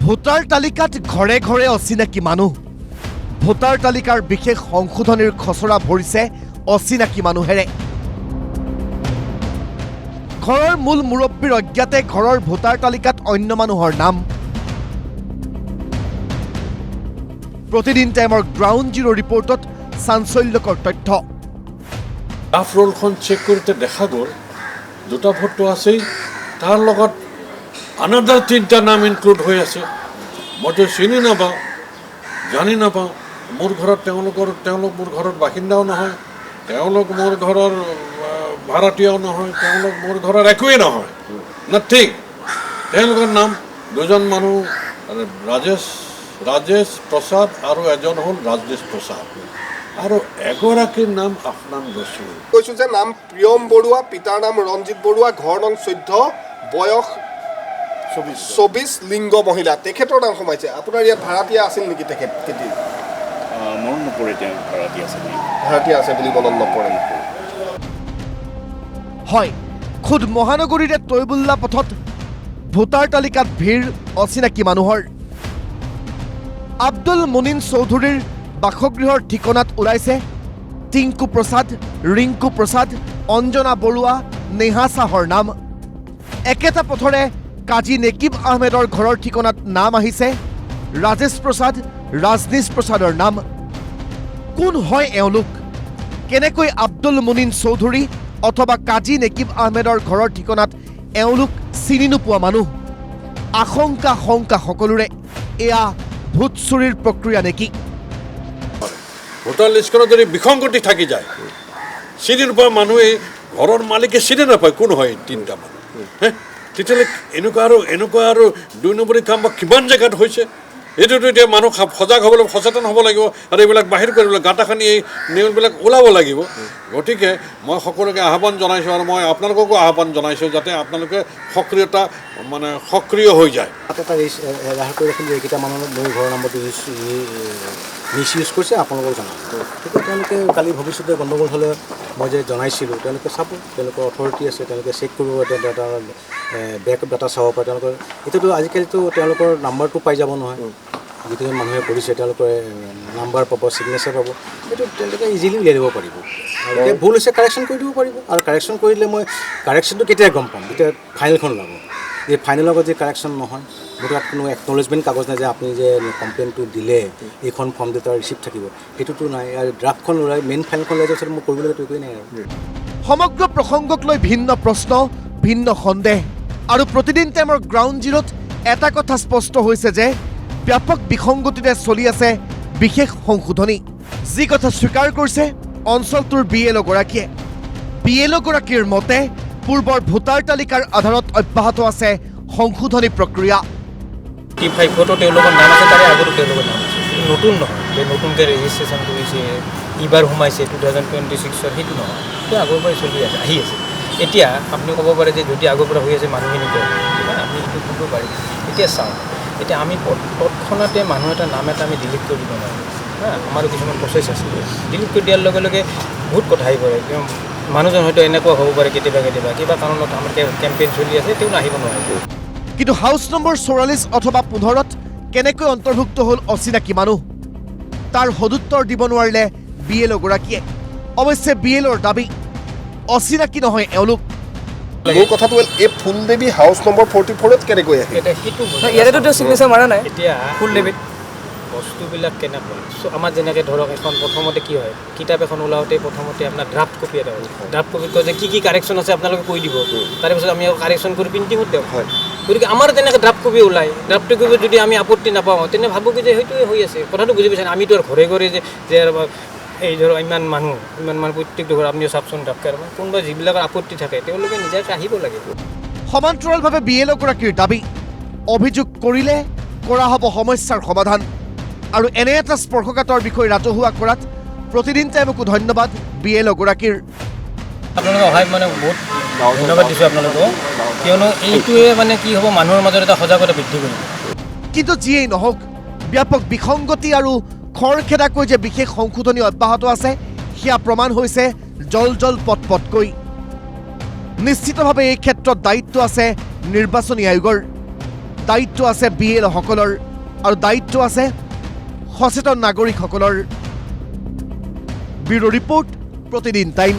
Voter তালিকাত ঘৰে ঘৰে অচিনাকি মানুহ ভোটাৰ তালিকাৰ বিশেষ সংশোধনীৰ খচৰা ভৰিছে অচিনাকি মানুহেৰে ঘৰৰ মূল মুৰব্বীৰ অজ্ঞাতে ঘৰৰ ভোটাৰ তালিকাত অন্য মানুহৰ নাম প্ৰতিদিন টাইমৰ গ্ৰাউণ্ড জিৰ' ৰিপৰ্টত চাঞ্চল্যকৰ তথ্য ড্ৰাফ্ট ৰোলখন চেক কৰোঁতে দেখা গ'ল দুটা ফটো আছেই তাৰ লগত আনাদাৰ 3টা নাম ইনক্লুড হৈ আছে মইতো চিনি নাপাওঁ জানি নাপাওঁ মোৰ ঘৰত তেওঁলোক মোৰ ঘৰৰ বাসিন্দাও নহয় তেওঁলোক মোৰ ঘৰৰ ভাড়াতীয়াও নহয় তেওঁলোক মোৰ ঘৰৰ একোৱেই নহয় নাথিং তেওঁলোকৰ নাম দুজন মানুহ ৰাজেশ প্ৰসাদ আৰু এজন হ'ল ৰাজেশ প্ৰসাদ আৰু এগৰাকীৰ নাম আফনান ৰছুল কৈছোঁ যে নাম প্ৰিয়ম বৰুৱা পিতাৰ নাম ৰঞ্জিত বৰুৱা ঘৰ নং 14 বয়স 24 লিংগ মহিলা তেখেতৰ নাম সোমাইছে আপোনাৰ ইয়াত ভাড়াতীয়া আছিল নেকি তেখেত কেতিয়া মনত নপৰে তেওঁ ভাড়াতীয়া আছে বুলি মনত নপৰে হয় খুদ মহানগৰীৰে তৈবুল্লা পথত ভোটাৰ তালিকাত ভিৰ অচিনাকি মানুহৰ আব্দুল মুনিন চৌধুৰীৰ বাসগৃহৰ ঠিকনাত ওলাইছে টিংকু প্ৰসাদ ৰিংকু প্ৰসাদ অঞ্জনা বৰুৱা নেহা চাহৰ নাম একেটা পথৰে কাজী নেকিব আহমেদৰ ঘৰৰ ঠিকনাত নাম আহিছে ৰাজেশ প্ৰসাদ ৰাজনীশ প্ৰসাদৰ নাম কোন হয় এওঁলোক কেনেকৈ আব্দুল মুনিন চৌধুৰী অথবা কাজী নেকিব আহমেদৰ ঘৰৰ ঠিকনাত এওঁলোক চিনি নোপোৱা মানুহ আশংকা শংকা সকলোৰে এয়া ভোট চুৰিৰ প্ৰক্ৰিয়া নেকি ভোটাৰ লিষ্টখনত যদি বিসংগতি থাকি যায় চিনি নোপোৱা মানুহে ঘৰৰ মালিকে চিনি নাপায় কোন হয় 3টা মানুহ তেতিয়াহ'লে এনেকুৱা আৰু 2 নম্বৰী কাম বা কিমান জেগাত হৈছে এইটোতো এতিয়া মানুহ সজাগ হ'ব লাগিব সচেতন হ'ব লাগিব আৰু এইবিলাক বাহিৰ কৰিব লাগিব গাঁটা খানি এই নিয়মবিলাক ওলাব লাগিব গতিকে মই সকলোকে আহ্বান জনাইছোঁ আৰু মই আপোনালোককো আহ্বান জনাইছোঁ যাতে আপোনালোকে সক্ৰিয় হৈ যায় এটা ৰেহাই কৰি ৰাখিলে এইকেইটা মানুহে মোৰ ঘৰৰ নম্বৰটো মিছ ইউজ কৰিছে আপোনালোকক জনাব গতিকে তেওঁলোকে কালি ভৱিষ্যতে গণ্ডগোল হ'লে মই যে জনাইছিলোঁ তেওঁলোকে চাব তেওঁলোকৰ অথৰিটি আছে তেওঁলোকে চেক কৰিব ডাটা বেক ডাটা চাব পাৰে তেওঁলোকৰ এতিয়াতো আজিকালিতো তেওঁলোকৰ নাম্বাৰটো পাই যাব নহয় যিটো মানুহে কৰিছে তেওঁলোকে নাম্বাৰ পাব ছিগনেচাৰ পাব সেইটো তেওঁলোকে ইজিলি উলিয়াই দিব পাৰিব আৰু এতিয়া ভুল হৈছে কাৰেকশ্যন কৰি দিব পাৰিব আৰু কাৰেকশ্যন কৰি দিলে মই কাৰেকশ্যনটো কেতিয়া গম পাম যেতিয়া ফাইনেলখন ওলাব এই ফাইনেলৰ লগত যে কাৰেকশ্যন নহয় মোৰ তাত কোনো একনলেজমেণ্ট কাগজ নাই যে আপুনি যে কমপ্লেইনটো দিলে এইখন ফৰ্ম দি তাৰ ৰিচিপ্ট থাকিব সেইটোতো নাই আৰু ড্ৰাফ্টখন ওলাই মেইন ফাইলখন ওলাই যোৱাৰ পিছত মোৰ কৰিবলগীয়া একোৱেই নাই আৰু সমগ্ৰ প্ৰসংগক লৈ ভিন্ন প্ৰশ্ন ভিন্ন সন্দেহ আৰু প্ৰতিদিন টাইমৰ গ্ৰাউণ্ড জিৰ'ত এটা কথা স্পষ্ট হৈছে যে ব্যাপক বিসংগতিৰে চলি আছে বিশেষ সংশোধনী যি কথা স্বীকাৰ কৰিছে অঞ্চলটোৰ বিএলঅ'গৰাকীৰ মতে পূৰ্বৰ ভোটাৰ তালিকাৰ আধাৰত অব্যাহত আছে সংশোধনী প্ৰক্ৰিয়া T5 তেওঁলোকৰ নাম আছে তাৰে আগতো তেওঁলোকৰ নাম আছে নতুন নহয় যে নতুনকৈ ৰেজিষ্ট্ৰেশ্যন কৰিছে এইবাৰ সোমাইছে 2026 সেইটো নহয় সেইটো আগৰ পৰাই চলি আছে আহি আছে এতিয়া আপুনি ক'ব পাৰে যে যদি আগৰ পৰা হৈ আছে মানুহখিনি আমি সেইটো ক'ব পাৰিম এতিয়া চাওঁ এতিয়া আমি তৎক্ষণাতে মানুহ এটা নাম এটা আমি ডিলিট কৰি দিব নোৱাৰোঁ আমাৰো কিছুমান প্ৰচেছ আছে ডিলিট কৰি দিয়াৰ লগে লগে বহুত কথা আহি পৰে মানুহজন হয়তো এনেকুৱা হ'ব পাৰে কেতিয়াবা কিবা কাৰণত আমাৰ কেম্পেইন চলি আছে তেওঁ আহিব নোৱাৰিব কিন্তু হাউচ নম্বৰ 44 অথবা 15ত কেনেকৈ অন্তৰ্ভুক্ত হ'ল অচিনাকি মানুহ তাৰ সদুত্তৰ দিব নোৱাৰিলে বিএলঅ'গৰাকীয়ে অৱশ্যে বিএলঅ'ৰ দাবী অচিনাকি নহয় এওঁলোক মোৰ কথাটো হ'ল এই ফুলদেৱী হাউচ নম্বৰ 44ত কেনেকৈ আহে এতিয়া সেইটো ইয়াতেতো চিগনেচাৰ মাৰা নাই এতিয়া ফুল ডেবিট বস্তুবিলাক কেনেকৈ আমাৰ যেনেকৈ ধৰক এখন প্ৰথমতে কি হয় কিতাপ এখন ওলাওঁতে প্ৰথমতে আপোনাৰ ড্ৰাফ্ট কপি এটা হয় ড্ৰাফ্ট কপিত কয় যে কি কাৰেকশ্যন আছে আপোনালোকে কৈ দিব তাৰপিছত আমি কাৰেকশ্যন কৰি প্ৰিণ্টিঙত দিওঁ হয় গতিকে আমাৰ তেনেকৈ ড্ৰাফ্ট কপি ওলায় ড্ৰাফ্ট কপি যদি আমি আপত্তি নাপাওঁ তেনে ভাবোঁ কি যে সেইটোৱে হৈ আছে কথাটো বুজি পাইছে আমিতো আৰু ঘৰে ঘৰে যে এই ধৰক ইমান মানুহ প্ৰত্যেকটো ঘৰ আপুনি চাওকচোন ড্ৰাফ্ট কোনোবা যিবিলাকৰ আপত্তি থাকে তেওঁলোকে নিজাকৈ আহিব লাগিব সমান্তৰালভাৱে বিএলঅ'গৰাকীৰ দাবী অভিযোগ কৰিলে কৰা হ'ব সমস্যাৰ সমাধান আৰু এনে এটা স্পৰ্শকাতৰ বিষয় ৰাজহুৱা কৰাত প্ৰতিদিন টাইমকো ধন্যবাদ বিএলঅ'গৰাকীৰ আপোনালোকে অহাই বহুত ধন্যবাদ দিছোঁ আপোনালোকক কিয়নো এইটোৱে কি হ'ব মানুহৰ মাজত এটা সজাগতা বৃদ্ধি কৰিব কিন্তু যিয়েই নহওক ব্যাপক বিসংগতি আৰু খৰখেদাকৈ যে বিশেষ সংশোধনী অব্যাহত আছে সেয়া প্ৰমাণ হৈছে জল পটকৈ নিশ্চিতভাৱে এই ক্ষেত্ৰত দায়িত্ব আছে নিৰ্বাচনী আয়োগৰ দায়িত্ব আছে BLসকলৰ আৰু দায়িত্ব আছে সচেতন নাগৰিকসকলৰ। ব্যুৰো ৰিপৰ্ট, প্ৰতিদিন টাইম।